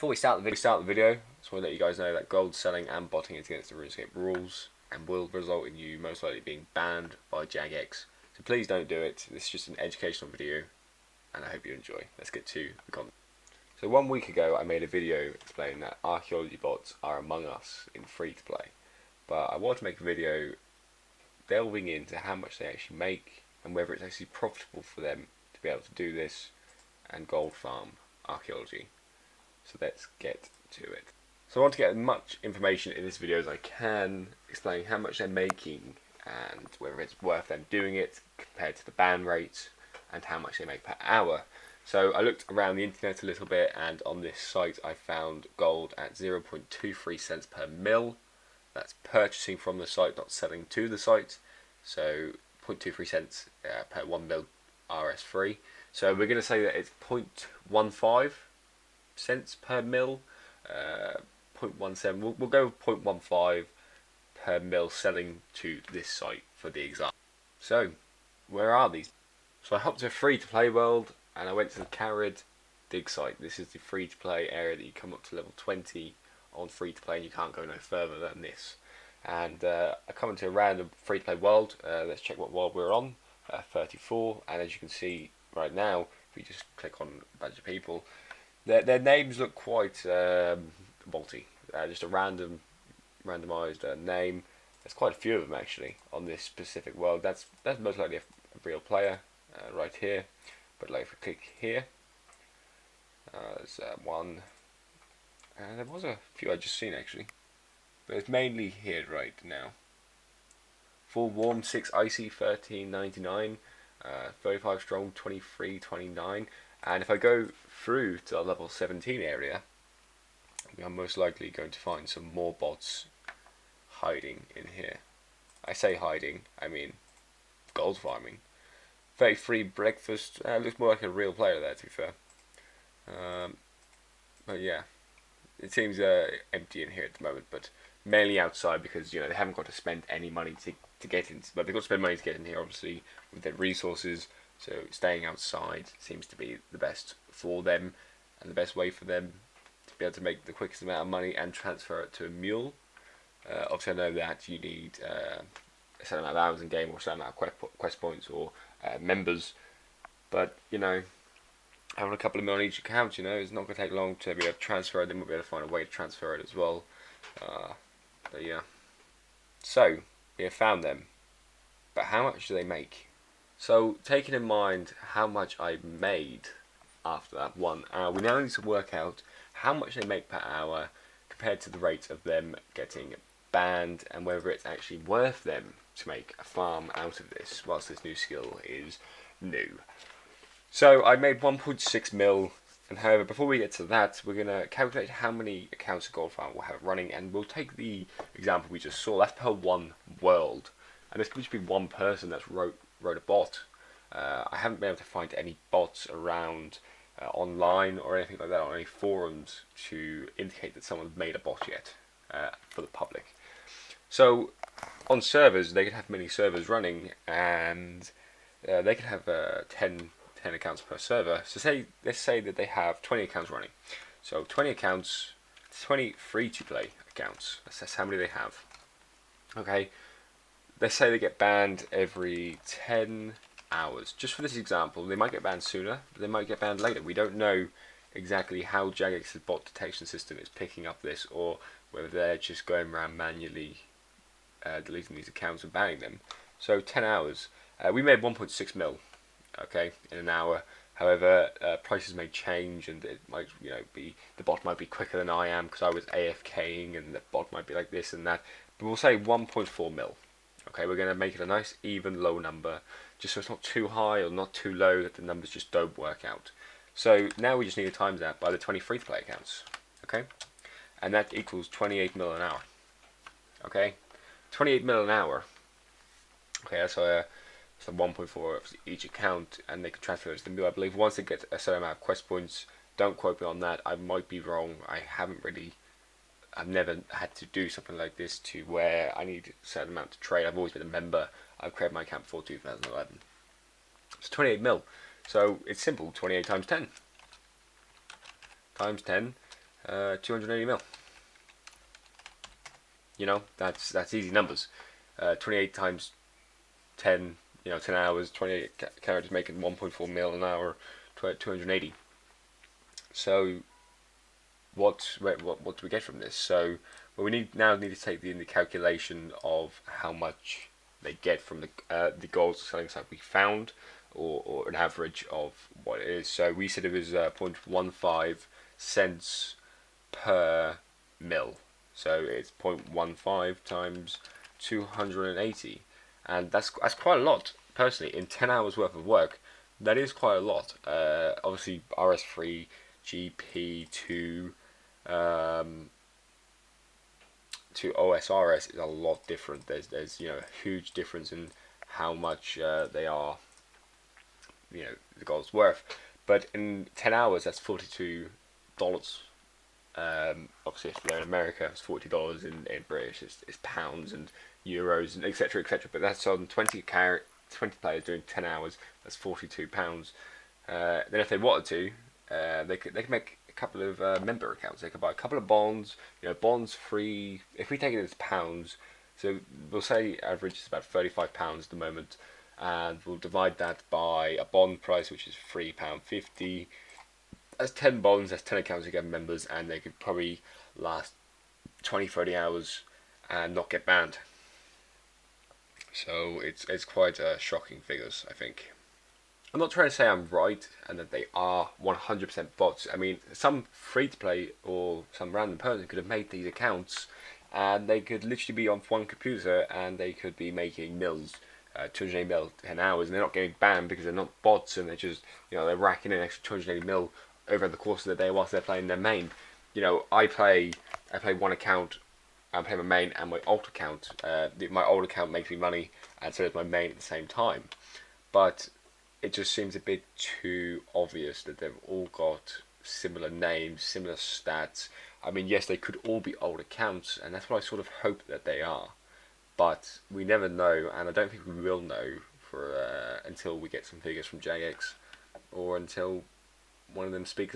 Before we start the video, I just want to let you guys know that gold selling and botting is against the RuneScape rules and will result in you most likely being banned by Jagex. So please don't do it. This is just an educational video and I hope you enjoy. Let's get to the content. So 1 week ago I made a video explaining that archaeology bots are among us in free to play. But I wanted to make a video delving into how much they actually make and whether it's actually profitable for them to be able to do this and gold farm archaeology. So let's get to it. So I want to get as much information in this video as I can, explaining how much they're making and whether it's worth them doing it compared to the ban rate and how much they make per hour. So I looked around the internet a little bit, and on this site I found gold at 0.23 cents per mil. That's purchasing from the site, not selling to the site. So 0.23 cents per 1 mil RS free. So we're going to say that it's 0.15 cents per mil, 0.17. We'll go with 0.15 per mil selling to this site for the example. So where are these? So I hopped to a free to play world and I went to the Carrid dig site. This is the free to play area that you come up to level 20 on free to play and you can't go no further than this. And I come into a random free to play world. Let's check what world we're on. 34, and as you can see right now, if we just click on a bunch of people, their names look quite multi. Just a randomized name. There's quite a few of them actually on this specific world. That's most likely a real player right here. But like if we click here, there's one, and there was a few I just seen actually. But it's mainly here right now. Full warm 6 icy 13.99, 35 strong 23.29, and if I go through to the level 17 area, I'm most likely going to find some more bots hiding in here. I say hiding, I mean gold farming. 33 breakfast, looks more like a real player there to be fair. But yeah, it seems empty in here at the moment, but mainly outside because they haven't got to spend any money to get in, but they've got to spend money to get in here obviously with their resources, so staying outside seems to be the best for them and the best way for them to be able to make the quickest amount of money and transfer it to a mule. Obviously I know that you need a certain amount of hours in game or a certain amount of quest points or members, but having a couple of mil on each account, it's not going to take long to be able to transfer it. Then we'll be able to find a way to transfer it as well. But yeah, so we have found them, but how much do they make? So taking in mind how much I made after that 1 hour, we now need to work out how much they make per hour compared to the rate of them getting banned and whether it's actually worth them to make a farm out of this whilst this new skill is new. So I made 1.6 mil, and however before we get to that we're going to calculate how many accounts a gold farm will have running, and we'll take the example we just saw. That's per one world, and this could just be one person that's wrote a bot. I haven't been able to find any bots around online or anything like that on any forums to indicate that someone's made a bot yet for the public. So on servers they could have many servers running, and they could have 10 accounts per server. So let's say that they have 20 accounts running. So 20 accounts, 20 free to play accounts. That's how many they have. Okay, let's say they get banned every 10 hours. Just for this example, they might get banned sooner, but they might get banned later. We don't know exactly how Jagex's bot detection system is picking up this, or whether they're just going around manually deleting these accounts and banning them. So 10 hours. We made 1.6 mil. Okay, in an hour. However, prices may change, and it might, be the bot might be quicker than I am because I was AFKing, and the bot might be like this and that. But we'll say 1.4 mil. Okay, we're going to make it a nice even low number, just so it's not too high or not too low that the numbers just don't work out. So now we just need to times that by the 20 free to play accounts. Okay, and that equals 28 mil an hour. Okay, 28 mil an hour. Okay, that's so 1.4 of each account, and they can transfer those to the mule. I believe once they get a certain amount of quest points. Don't quote me on that. I might be wrong. I've never had to do something like this to where I need a certain amount to trade. I've always been a member. I've created my account before 2011. It's 28 mil. So it's simple. 28 times 10. Times 10. 280 mil. You know, that's easy numbers. 28 times 10, 10 hours, 28 characters making 1.4 mil an hour, 280. So what do we get from this? So well, we need to take the calculation of how much they get from the gold selling site we found, or an average of what it is. So we said it was 0.15 cents per mil. So it's 0.15 times 280, and that's quite a lot. Personally, in 10 hours worth of work, that is quite a lot. Obviously, RS3, GP2, um, to OSRS is a lot different. There's a huge difference in how much they are, the gold's worth. But in 10 hours, that's $42. Obviously, if they're in America, it's $40. In British, it's pounds and euros and etc. etc. But that's on 20 players doing 10 hours. That's £42. Then if they wanted to, they could make a couple of member accounts. They could buy a couple of bonds. Bonds free. If we take it as pounds, so we'll say average is about £35 at the moment, and we'll divide that by a bond price, which is £3.50. That's 10 bonds. That's 10 accounts to get members, and they could probably last 20-30 hours and not get banned. So it's quite shocking figures, I think. I'm not trying to say I'm right and that they are 100% bots. I mean, some free to play or some random person could have made these accounts, and they could literally be on one computer and they could be making mils, 280 mil 10 hours, and they're not getting banned because they're not bots, and they're just, they're racking in an extra 280 mil over the course of the day whilst they're playing their main. I play one account. I'm playing my main and my alt account. My alt account makes me money, and so does my main at the same time. But it just seems a bit too obvious that they've all got similar names, similar stats. I mean, yes, they could all be old accounts, and that's what I sort of hope that they are. But we never know, and I don't think we will know for until we get some figures from JX, or until one of them speaks